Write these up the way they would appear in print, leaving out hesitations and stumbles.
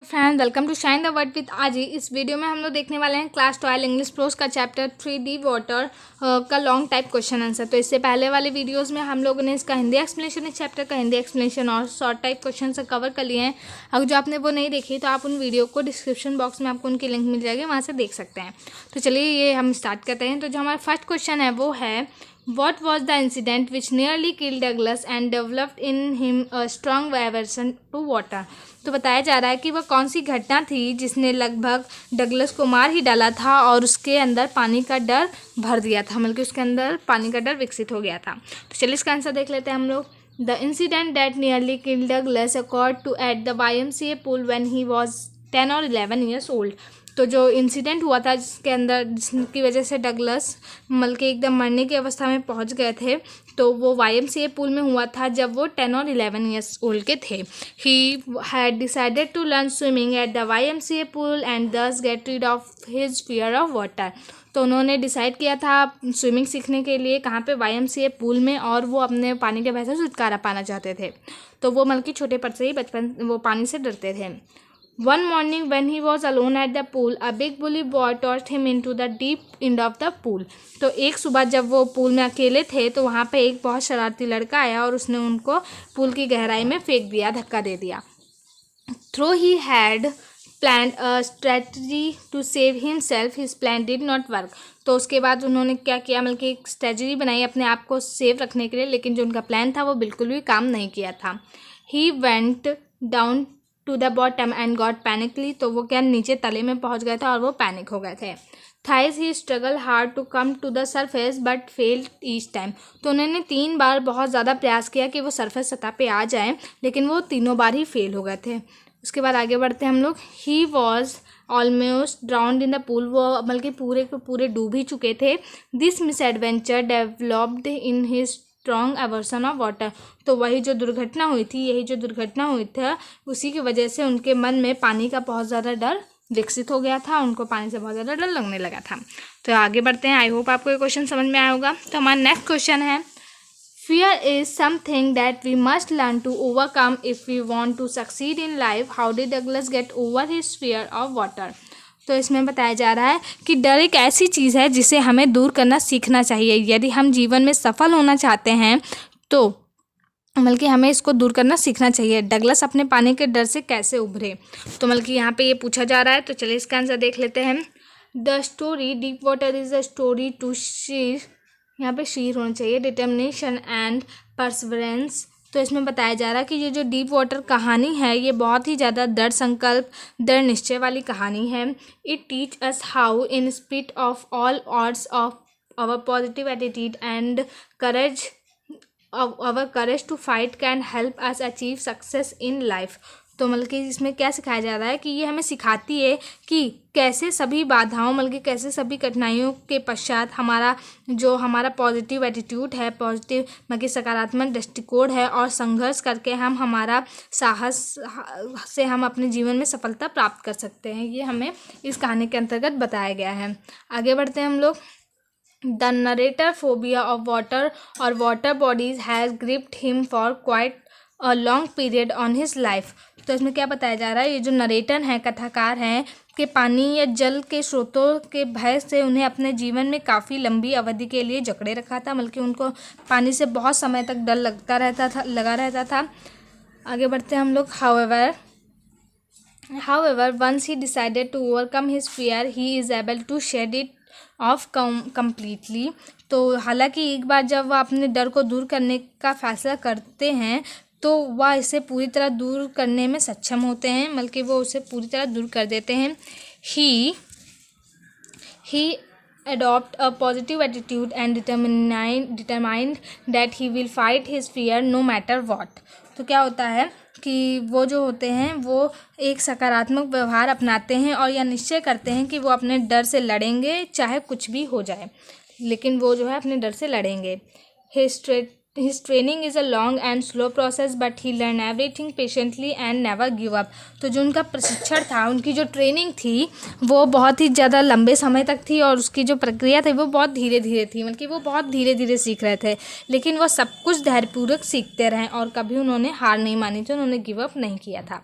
Friend welcome to shine the word with Aaji. इस video में हम लोग देखने वाले हैं क्लास 12 इंग्लिश प्रोस का चैप्टर 3D वाटर का लॉन्ग टाइप क्वेश्चन आंसर। तो इससे पहले वाले वीडियोस में हम लोगों ने इसका हिंदी एक्सप्लेनेशन, इस चैप्टर का हिंदी एक्सप्लेनेशन और शॉर्ट टाइप क्वेश्चन से कवर कर लिए हैं। अगर जो आपने वो नहीं देखी तो आप उन वीडियो को डिस्क्रिप्शन बॉक्स में आपको उनकी लिंक मिल जाएगी, वहाँ से देख सकते हैं। तो चलिए ये हम स्टार्ट करते हैं। तो जो हमारा फर्स्ट क्वेश्चन है वो है, What was the incident which nearly killed Douglas and developed in him a strong aversion to water? तो बताया जा रहा है कि वह कौन सी घटना थी जिसने लगभग डगलस को मार ही डाला था और उसके अंदर पानी का डर भर दिया था, मतलब कि उसके अंदर पानी का डर विकसित हो गया था। तो चलिए इसका आंसर देख लेते हैं हम लोग। The incident that nearly killed Douglas accord to at the YMCA pool when he was 10 और 11 ईयर्स ओल्ड। तो जो इंसिडेंट हुआ था जिसकी वजह से डगलस मतलब कि एकदम मरने की अवस्था में पहुंच गए थे, तो वो YMCA पूल में हुआ था जब वो 10 और 11 ईयर्स ओल्ड के थे। He had decided to learn swimming at the YMCA pool and thus get rid of his fear of water. तो उन्होंने डिसाइड किया था स्विमिंग सीखने के लिए कहाँ पे, YMCA पूल में, और वो अपने पानी के भय से छुटकारा पाना चाहते थे। तो वो मतलब कि छोटे पर से ही बचपन वो पानी से डरते थे। One morning when he was alone at the pool, a big bully boy tossed him into the deep end of the pool. तो एक सुबह जब वो पूल में अकेले थे तो वहाँ पे एक बहुत शरारती लड़का आया और उसने उनको पूल की गहराई में फेंक दिया, धक्का दे दिया। Though he had planned a strategy to save himself, his plan did not work. तो उसके बाद उन्होंने क्या किया, मतलब कि एक स्ट्रेटजी बनाई अपने आप को सेव रखने के लिए, लेकिन जो उनका प्लान था वो बिल्कुल भी काम नहीं किया था। He went down to the bottom and got panicky. तो वो क्या नीचे तले में पहुंच गए थे और वो पैनिक हो गए थे। Thrice he struggle hard to come to the surface but failed each time. तो उन्होंने 3 बार बहुत ज़्यादा प्रयास किया कि वो सरफेस सतह पे आ जाए, लेकिन वो तीनों बार ही फेल हो गए थे। उसके बाद आगे बढ़ते हैं हम लोग। He was almost drowned in the pool. वो बल्कि पूरे के पूरे डूब ही चुके थे। This miss adventure developed in his strong aversion of water. तो वही जो दुर्घटना हुई थी, यही जो दुर्घटना हुई थी, उसी की वजह से उनके मन में पानी का बहुत ज़्यादा डर विकसित हो गया था, उनको पानी से बहुत ज़्यादा डर लगने लगा था। तो आगे बढ़ते हैं। आई होप आपको ये क्वेश्चन समझ में आया होगा। तो हमारा नेक्स्ट क्वेश्चन है, fear is something that we must learn to overcome if we want to succeed in life. How did Douglas get over his fear of water. तो इसमें बताया जा रहा है कि डर एक ऐसी चीज़ है जिसे हमें दूर करना सीखना चाहिए। यदि हम जीवन में सफल होना चाहते हैं तो बल्कि हमें इसको दूर करना सीखना चाहिए। डगलस अपने पानी के डर से कैसे उभरे, तो बल्कि यहाँ पे ये पूछा जा रहा है। तो चलिए इसका आंसर देख लेते हैं। The story deep water is a story to sheer, यहाँ पे शीर होना चाहिए, डिटर्मिनेशन एंड परसिवरेंस। तो इसमें बताया जा रहा है कि ये जो डीप वाटर कहानी है ये बहुत ही ज़्यादा दृढ़ संकल्प, दृढ़ निश्चय वाली कहानी है। It teach us how in spite of all odds of our positive attitude and courage our courage to fight can help us achieve success in life। तो मतलब कि इसमें क्या सिखाया जा रहा है कि ये हमें सिखाती है कि कैसे सभी बाधाओं, मतलब कि कैसे सभी कठिनाइयों के पश्चात हमारा पॉजिटिव एटीट्यूड है, पॉजिटिव मतलब कि सकारात्मक दृष्टिकोण है, और संघर्ष करके हम हमारा साहस से हम अपने जीवन में सफलता प्राप्त कर सकते हैं। ये हमें इस कहानी के अंतर्गत बताया गया है। आगे बढ़ते हैं हम लोग। The narrator phobia of water और water bodies has gripped him for quite a long period on his life. तो इसमें क्या बताया जा रहा है, ये जो नरेटर हैं, कथाकार हैं, कि पानी या जल के स्रोतों के भय से उन्हें अपने जीवन में काफ़ी लंबी अवधि के लिए जकड़े रखा था, बल्कि उनको पानी से बहुत समय तक डर लगा रहता था। आगे बढ़ते हैं हम लोग। However, once he decided to overcome his fear, he is able to shed it off completely। तो हालांकि एक बार जब वह अपने डर को दूर करने का फैसला करते हैं तो वह इसे पूरी तरह दूर करने में सक्षम होते हैं, बल्कि वो उसे पूरी तरह दूर कर देते हैं। he adopt a positive attitude and determined that he will fight his fear no matter what। तो क्या होता है कि वो जो होते हैं वो एक सकारात्मक व्यवहार अपनाते हैं और यह निश्चय करते हैं कि वो अपने डर से लड़ेंगे, चाहे कुछ भी हो जाए, लेकिन वो जो है अपने डर से लड़ेंगे। His training is a long and slow process, but he learned everything patiently and never give up। तो जो उनका प्रशिक्षण था, उनकी जो ट्रेनिंग थी वो बहुत ही ज़्यादा लंबे समय तक थी, और उसकी जो प्रक्रिया थी वो बहुत धीरे धीरे थी, मतलब कि वो बहुत धीरे धीरे सीख रहे थे, लेकिन वो सब कुछ धैर्यपूर्वक सीखते रहे और कभी उन्होंने हार नहीं मानी थी, उन्होंने गिव अप नहीं किया था।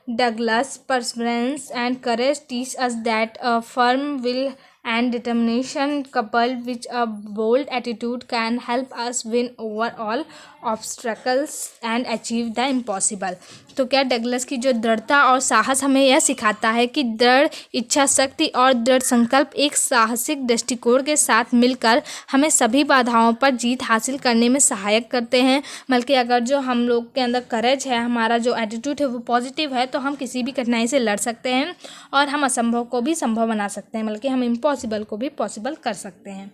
Douglas, Perseverance and courage teach us that a firm will and determination coupled with a bold attitude can help us win over all obstacles and achieve the impossible। तो क्या डगलस की जो दृढ़ता और साहस हमें यह सिखाता है कि दृढ़ इच्छा शक्ति और दृढ़ संकल्प एक साहसिक दृष्टिकोण के साथ मिलकर हमें सभी बाधाओं पर जीत हासिल करने में सहायक करते हैं। बल्कि अगर जो हम लोग के अंदर करेज है, हमारा जो एटीट्यूड है वो पॉजिटिव है, तो हम किसी भी कठिनाई से लड़ सकते हैं और हम असंभव को भी संभव बना सकते हैं, बल्कि हम इम्पॉसिबल को भी पॉसिबल कर सकते हैं।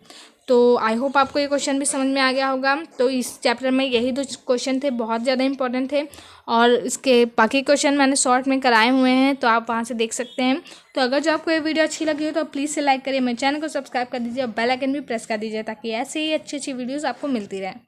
तो आई होप आपको ये क्वेश्चन भी समझ में आ गया होगा। तो इस चैप्टर में यही 2 क्वेश्चन थे, बहुत ज़्यादा इंपॉर्टेंट थे, और इसके बाकी क्वेश्चन मैंने शॉर्ट में कराए हुए हैं, तो आप वहाँ से देख सकते हैं। तो अगर जो आपको ये वीडियो अच्छी लगी हो तो प्लीज़ से लाइक करिए, मेरे चैनल को सब्सक्राइब कर दीजिए और बेल आइकन भी प्रेस कर दीजिए, ताकि ऐसे ही अच्छी अच्छी वीडियोज़ आपको मिलती रहे।